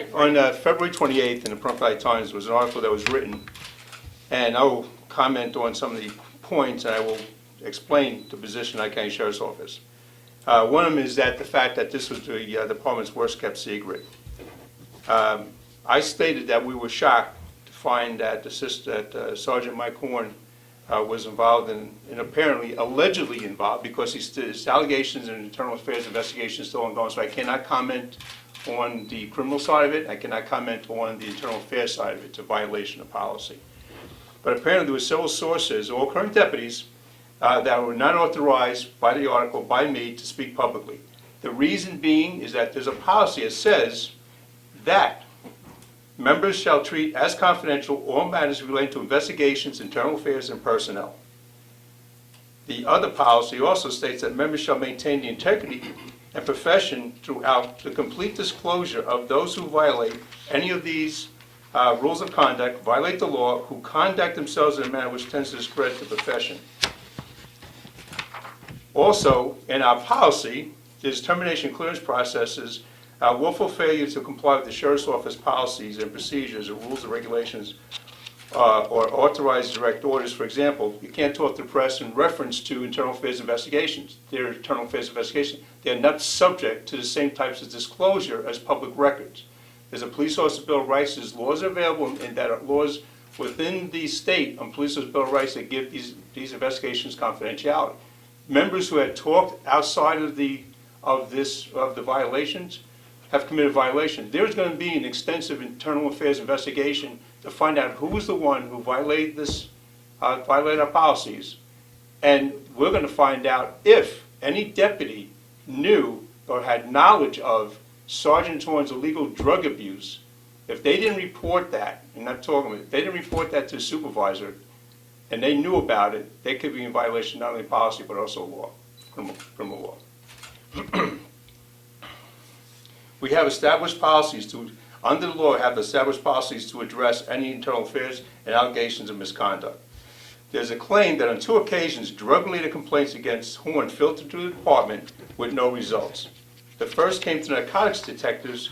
packet. On February 28th in the Pahrump Valley Times was an article that was written, and I will comment on some of the points, and I will explain the position of the County Sheriff's Office. One of them is that the fact that this was the department's worst-kept secret. I stated that we were shocked to find that Sergeant Mike Horn was involved in, and apparently, allegedly involved, because his allegations and internal affairs investigation is still ongoing, so I cannot comment on the criminal side of it. I cannot comment on the internal affairs side of it. It's a violation of policy. But apparently there were several sources, all current deputies, that were not authorized by the article, by me, to speak publicly. The reason being is that there's a policy that says that members shall treat as confidential all matters relating to investigations, internal affairs, and personnel. The other policy also states that members shall maintain the integrity and profession throughout the complete disclosure of those who violate any of these rules of conduct, violate the law, who conduct themselves in a manner which tends to discredit the profession. Also, in our policy, there's termination clearance processes, willful failure to comply with the Sheriff's Office policies and procedures or rules and regulations or authorized direct orders. For example, you can't talk to the press in reference to internal affairs investigations. They're internal affairs investigations. They're not subject to the same types of disclosure as public records. There's a police officer bill of rights. There's laws available, and that are laws within the state on police officer bill of rights that give these investigations confidentiality. Members who had talked outside of the violations have committed violations. There's going to be an extensive internal affairs investigation to find out who was the one who violated violated our policies, and we're going to find out if any deputy knew or had knowledge of Sergeant Horn's illegal drug abuse. If they didn't report that, I'm not talking about, if they didn't report that to the supervisor, and they knew about it, they could be in violation not only of policy but also law, criminal law. We have established policies under the law, have established policies to address any internal affairs and allegations of misconduct. There's a claim that on 2 occasions, drug-related complaints against Horn filtered through the department with no results. The first came to narcotics detectives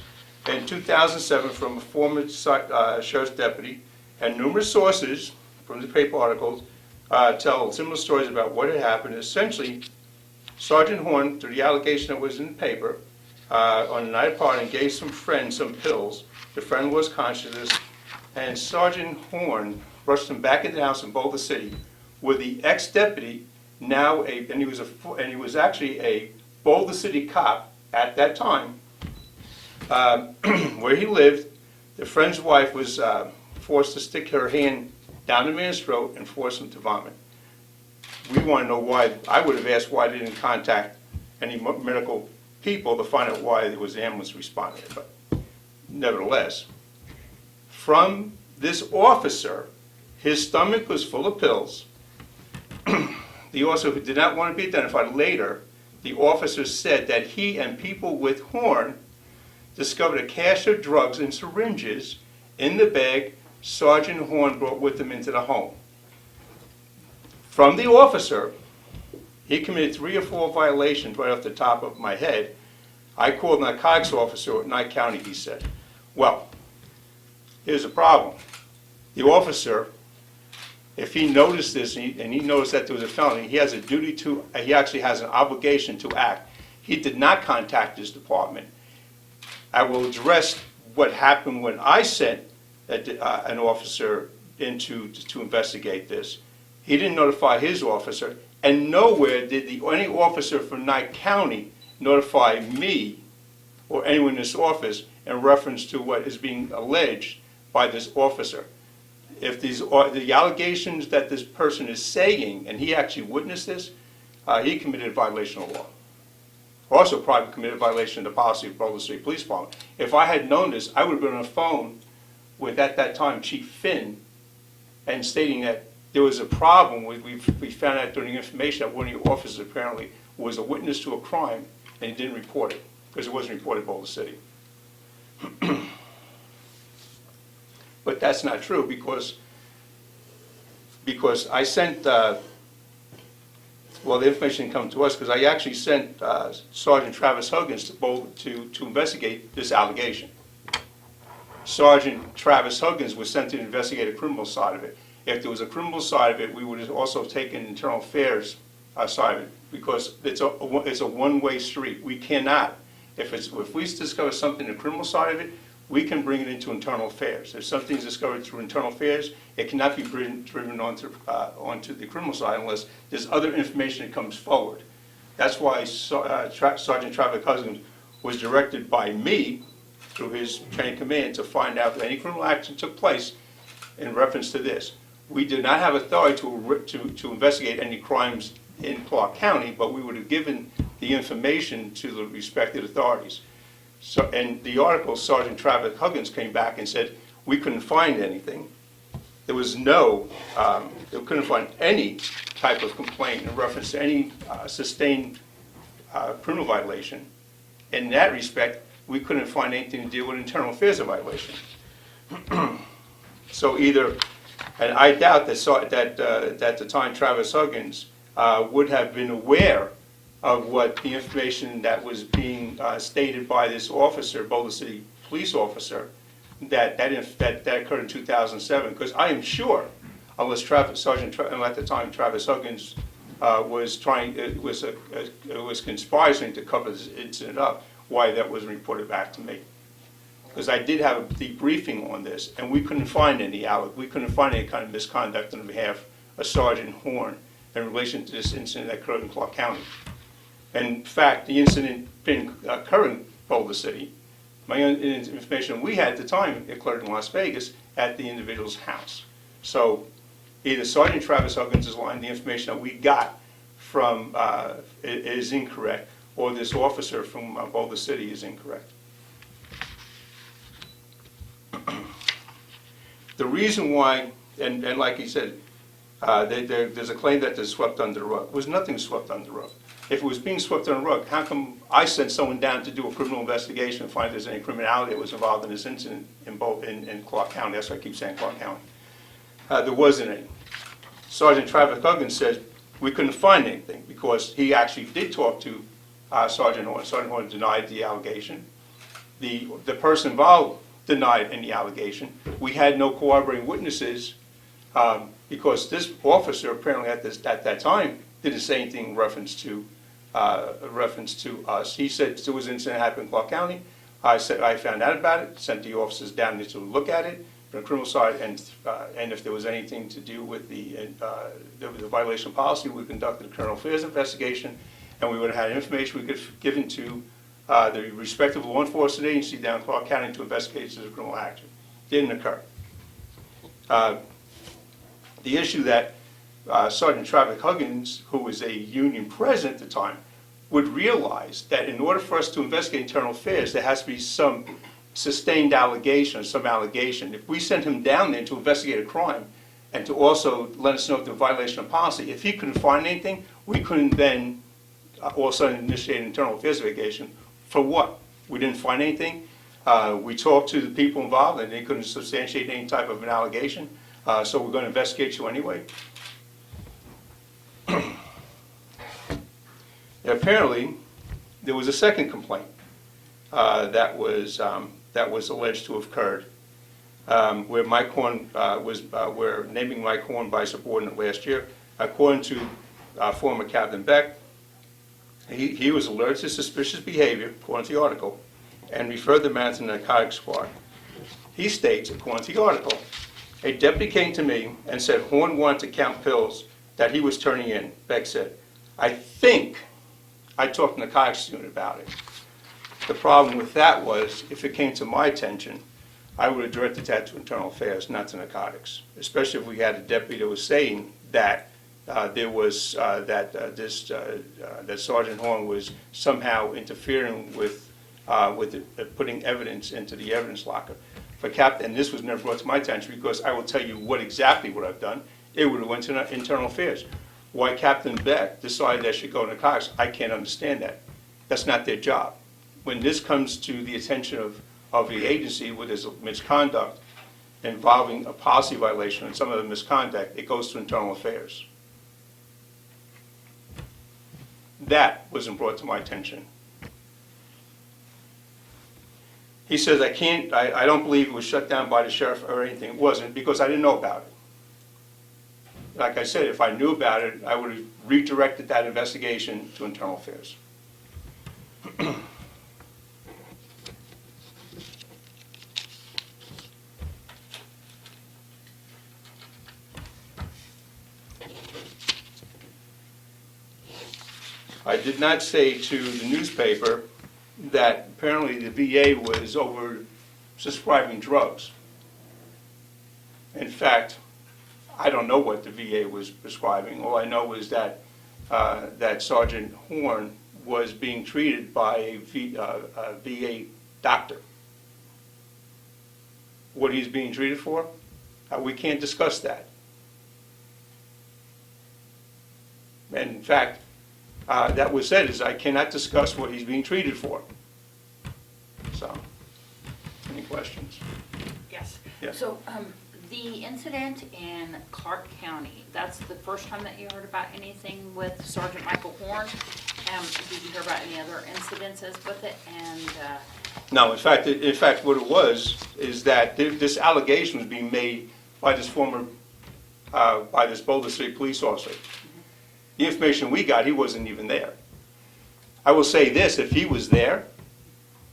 in 2007 from a former sheriff's deputy, and numerous sources from the paper articles tell similar stories about what had happened. Essentially, Sergeant Horn, through the allegation that was in the paper, on a night party, gave some friend some pills. The friend was conscious, and Sergeant Horn rushed him back into the house in Boulder City, with the ex-deputy and he was actually a Boulder City cop at that time, where he lived. The friend's wife was forced to stick her hand down the man's throat and force him to vomit. We want to know why. I would have asked why they didn't contact any medical people to find out why there was an ambulance responding. But nevertheless, from this officer, his stomach was full of pills. The officer, who did not want to be identified later, the officer said that he and people with Horn discovered a cache of drugs and syringes in the bag Sergeant Horn brought with him into the home. From the officer, he committed 3 or 4 violations right off the top of my head. I called a narcotics officer at Nye County, he said. Well, here's the problem. The officer, if he noticed this and he noticed that there was a felony, he has a duty to, he actually has an obligation to act. He did not contact his department. I will address what happened when I sent an officer in to investigate this. He didn't notify his officer, and nowhere did any officer from Nye County notify me or anyone in this office in reference to what is being alleged by this officer. If these are the allegations that this person is saying, and he actually witnessed this, he committed a violation of law. Also probably committed a violation of the policy of Boulder City Police Department. If I had known this, I would have been on the phone with, at that time, Chief Finn, and stating that there was a problem. We found out during information that one of your officers apparently was a witness to a crime, and he didn't report it, because it wasn't reported in Boulder City. But that's not true, because I sent, well, the information didn't come to us, because I actually sent Sergeant Travis Huggins to investigate this allegation. Sergeant Travis Huggins was sent to investigate a criminal side of it. If there was a criminal side of it, we would have also taken internal affairs side of it, because it's a one-way street. We cannot, if we discover something in the criminal side of it, we can bring it into internal affairs. If something's discovered through internal affairs, it cannot be driven onto the criminal side unless there's other information that comes forward. That's why Sergeant Travis Huggins was directed by me through his chain of command to find out if any criminal action took place in reference to this. We did not have authority to investigate any crimes in Clark County, but we would have given the information to the respected authorities. So, in the article, Sergeant Travis Huggins came back and said we couldn't find anything. There was they couldn't find any type of complaint in reference to any sustained criminal violation. In that respect, we couldn't find anything to deal with internal affairs violation. So either, and I doubt that at the time Travis Huggins would have been aware of what the information that was being stated by this officer, Boulder City police officer, that occurred in 2007. Because I am sure, unless at the time Travis Huggins was conspiring to cover this incident up, why that wasn't reported back to me. Because I did have a debriefing on this, and we couldn't find any kind of misconduct on behalf of Sergeant Horn in relation to this incident that occurred in Clark County. And in fact, the incident didn't occur in Boulder City. My information we had at the time occurred in Las Vegas at the individual's house. So either Sergeant Travis Huggins is lying, the information that we got from is incorrect, or this officer from Boulder City is incorrect. The reason why, and like he said, there's a claim that there's swept under the rug. There was nothing swept under the rug. If it was being swept under the rug, how come I sent someone down to do a criminal investigation and find if there's any criminality that was involved in this incident in Clark County? That's why I keep saying Clark County. There wasn't any. Sergeant Travis Huggins said we couldn't find anything because he actually did talk to Sergeant Horn. Sergeant Horn denied the allegation. The person involved denied any allegation. We had no corroborating witnesses because this officer apparently at that time didn't say anything in reference to us. He said there was an incident that happened in Clark County. I found out about it, sent the officers down there to look at it from the criminal side, and if there was anything to do with the violation of policy, we conducted a criminal affairs investigation, and we would have had information we could have given to the respective law enforcement agency down in Clark County to investigate this as a criminal action. Didn't occur. The issue that Sergeant Travis Huggins, who was a union president at the time, would realize that in order for us to investigate internal affairs, there has to be some sustained allegation or some allegation. If we sent him down there to investigate a crime and to also let us know if there was a violation of policy, if he couldn't find anything, we couldn't then all of a sudden initiate an internal affairs investigation. For what? We didn't find anything. We talked to the people involved and they couldn't substantiate any type of an allegation, so we're going to investigate you anyway. Apparently, there was a second complaint that was alleged to have occurred, where Mike Horn we're naming Mike Horn by subordinate last year. According to former Captain Beck, he was alerted to suspicious behavior, according to the article, and referred the man to the narcotics squad. He states, according to the article, a deputy came to me and said Horn wanted to count pills that he was turning in. Beck said, I think I talked to the narcotics unit about it. The problem with that was, if it came to my attention, I would have directed that to internal affairs, not to narcotics. Especially if we had a deputy that was saying that that Sergeant Horn was somehow interfering with putting evidence into the evidence locker. And this was never brought to my attention because I will tell you exactly what I've done. It would have went to internal affairs. Why Captain Beck decided that should go to narcotics, I can't understand that. That's not their job. When this comes to the attention of the agency where there's a misconduct involving a policy violation and some of the misconduct, it goes to internal affairs. That wasn't brought to my attention. He says, I don't believe it was shut down by the sheriff or anything. It wasn't, because I didn't know about it. Like I said, if I knew about it, I would have redirected that investigation to internal affairs. I did not say to the newspaper that apparently the VA was over prescribing drugs. In fact, I don't know what the VA was prescribing. All I know is that that Sergeant Horn was being treated by a VA doctor. What he's being treated for, we can't discuss that. And in fact, that was said is I cannot discuss what he's being treated for. So, any questions? Yes. Yeah. So, the incident in Clark County, that's the first time that you heard about anything with Sergeant Michael Horn? Did you hear about any other incidences with it? And No, in fact, what it was is that this allegation was being made by this by this Boulder City police officer. The information we got, he wasn't even there. I will say this, if he was there,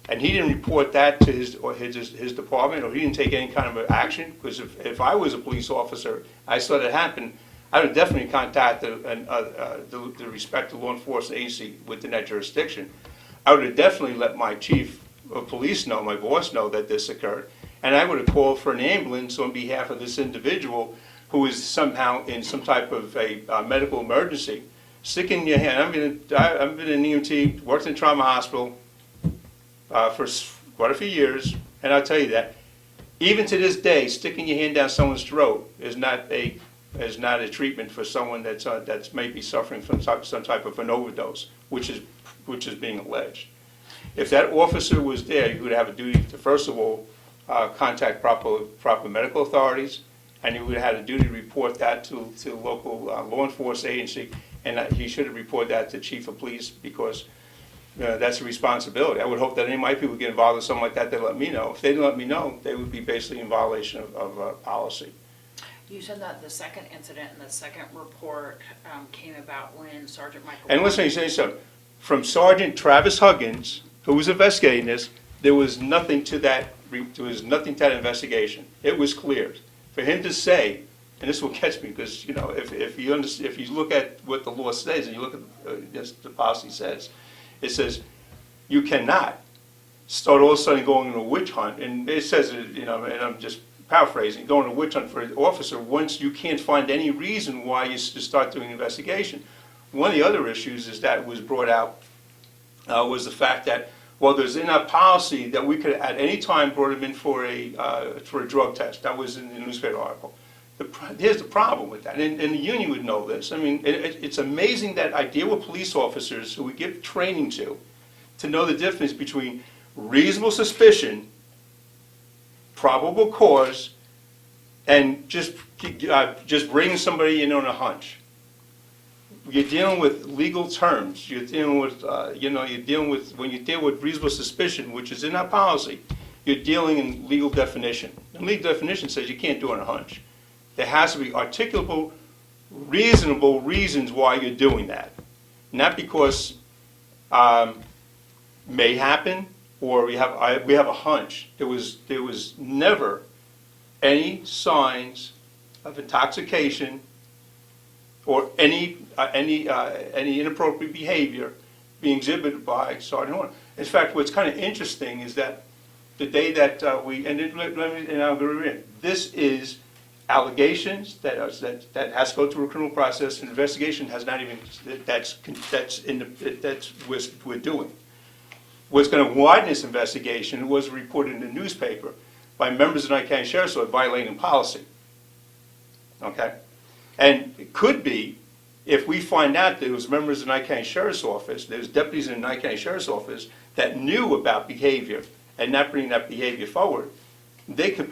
and he didn't report that to his department, or he didn't take any kind of action, because if I was a police officer, I saw that happen, I would definitely contact the respective law enforcement agency within that jurisdiction. I would have definitely let my chief of police know, my boss know that this occurred, and I would have called for an ambulance on behalf of this individual who is somehow in some type of a medical emergency. Stick in your hand. I've been an EMT, worked in trauma hospital for quite a few years, and I'll tell you that even to this day, sticking your hand down someone's throat is not a treatment for someone that's maybe suffering from some type of an overdose, which is being alleged. If that officer was there, you would have a duty to first of all contact proper medical authorities, and he would have had a duty to report that to local law enforcement agency, and he should have reported that to chief of police, because that's a responsibility. I would hope that any of my people get involved in something like that, they let me know. If they didn't let me know, they would be basically in violation of policy. you said that the second incident and the second report came about when Sergeant Michael... And listen, you say something. From Sergeant Travis Huggins, who was investigating this, there was nothing to that investigation. It was cleared. For him to say, and this will catch me, because if you look at what the law says and you look at the policy says, it says you cannot start all of a sudden going on a witch hunt, and it says, and I'm just paraphrasing, going on a witch hunt for an officer once you can't find any reason why you start doing an investigation. One of the other issues is that was brought out was the fact that, well, there's in our policy that we could at any time brought him in for a drug test. That was in the newspaper article. Here's the problem with that, and the union would know this. I mean, it's amazing that I deal with police officers who we give training to know the difference between reasonable suspicion, probable cause, and just bringing somebody in on a hunch. You're dealing with legal terms. You're dealing with, when you deal with reasonable suspicion, which is in our policy, you're dealing in legal definition. And legal definition says you can't do it on a hunch. There has to be articulable, reasonable reasons why you're doing that. Not because may happen or we have a hunch. There was never any signs of intoxication or any inappropriate behavior being exhibited by Sergeant Horn. In fact, what's kind of interesting is that the day that this is allegations that has to go through a criminal process, and investigation has not even that's we're doing. What's going to widen this investigation was reported in the newspaper by members of the Knight County Sheriff's Office violating policy. Okay. And it could be, if we find out that it was members of the Knight County Sheriff's Office, there's deputies in the Knight County Sheriff's Office that knew about behavior and not bringing that behavior forward, they could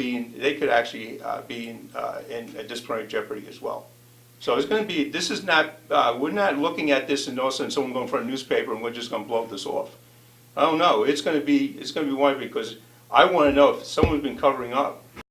actually be in disciplinary jeopardy as well. So it's going to be. This is not. We're not looking at this and all of a sudden someone going for a newspaper and we're just going to blow this off. Oh no, it's going to be. It's going to be wide because I want to know if someone's been covering up